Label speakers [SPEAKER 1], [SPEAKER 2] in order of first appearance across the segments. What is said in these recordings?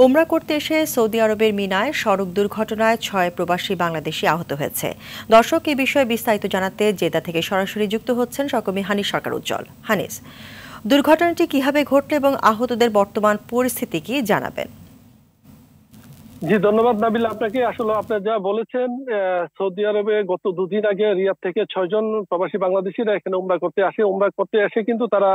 [SPEAKER 1] ওমরা করতে এসে সৌদি আরবের মিনায় সড়ক দুর্ঘটনায় ৬ প্রবাসী বাংলাদেশি আহত হয়েছে। দর্শক এই বিষয়ে বিস্তারিত জানাতে জেদ্দা থেকে সরাসরি যুক্ত হচ্ছেন সহকর্মী হানিস সরকার উজ্জ্বল। হানিস, দুর্ঘটনাটি কিভাবে ঘটল এবং আহতদের বর্তমান পরিস্থিতি কি জানাবেন?
[SPEAKER 2] জি, ধন্যবাদ নাবিল আপনাকে। আসলে আপনারা যা বলেছেন, সৌদি আরবে গত দুদিন আগে রিয়াদ থেকে ৬ জন প্রবাসী বাংলাদেশিরা এখানে উমরা করতে আসে। উমরা করতে এসে কিন্তু তারা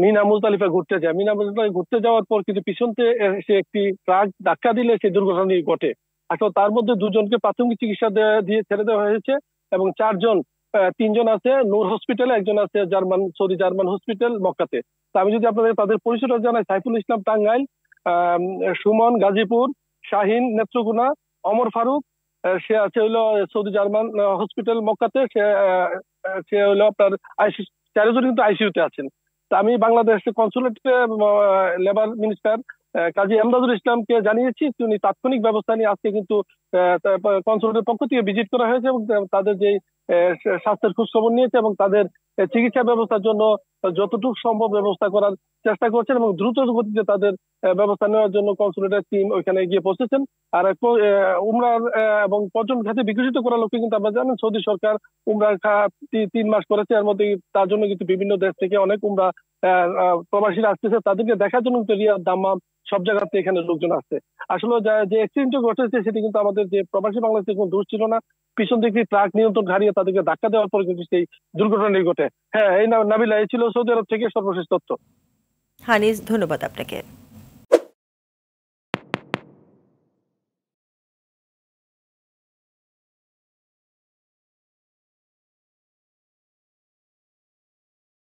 [SPEAKER 2] মিনা মুজদালিফা ঘুরতে যায়। মিনা মুজদালিফা ঘুরতে যাওয়ার পর কিন্তু পিছন থেকে এসে একটি ট্রাক ধাক্কা দিলে সেই দুর্ঘটনাটি ঘটে। আসলে তার মধ্যে দুজনকে প্রাথমিক চিকিৎসা দিয়ে ছেড়ে দেওয়া হয়েছে এবং ৪ জন, ৩ জন আছে নূর হসপিটালে, একজন আছে সৌদি জার্মান হসপিটাল মক্কাতে। তো আমি যদি আপনাদের তাদের পরিচয়টা জানাই, সাইফুল ইসলাম টাঙ্গাইল, সুমন গাজীপুর, শাহিন নেত্রকোনা, অমর ফারুক সে আছে হইলো সৌদি জার্মান হসপিটাল মক্কাতে। সে হইলো আপনার আইসি, ৪ জন কিন্তু আইসিইউতে আছেন। তা আমি বাংলাদেশ কনসুলেটে লেবার মিনিস্টার কাজী এমদাদুল ইসলামকে জানিয়েছি, তিনি তাৎক্ষণিক ব্যবস্থা নিয়ে আজকে কিন্তু কনসুলেটের পক্ষ থেকে ভিজিট করা হয়েছে এবং তাদের যে স্বাস্থ্যের খোঁজখবর নিয়েছে এবং তাদের চিকিৎসা ব্যবস্থার জন্য যতটুকু সম্ভব ব্যবস্থা করার চেষ্টা করছেন এবং দ্রুত গতিতে তাদের ব্যবস্থা নেওয়ার জন্য কনসুলেটের টিম ওইখানে গিয়ে পৌঁছেছেন। আর উমরার এবং পর্যটন খাতে বিকশিত করার লক্ষ্যে কিন্তু আপনারা জানেন সৌদি সরকার উমরার ৩ মাস করেছে। এর মধ্যে তার জন্য কিন্তু বিভিন্ন দেশ থেকে অনেক উমরা প্রবাসীরা আসতেছে, তাদেরকে দেখার জন্য কিন্তু রিয়াদ, দাম্মাম সব জায়গাতে এখানে লোকজন আসছে। আসলে যে অ্যাক্সিডেন্ট ঘটেছে সেটি কিন্তু আমাদের যে প্রবাসী বাংলাদেশের কোনো দোষ ছিল না। পিছন দিকে ট্রাক নিয়ন্ত্রণ হারিয়ে তাদেরকে ধাক্কা দেওয়ার পরে কিন্তু সেই দুর্ঘটনাটি ঘটে। হ্যাঁ, এই নাবিলা, এই ছিল সৌদি আরব থেকে সর্বশেষ তথ্য।
[SPEAKER 1] হানিস, ধন্যবাদ আপনাকে।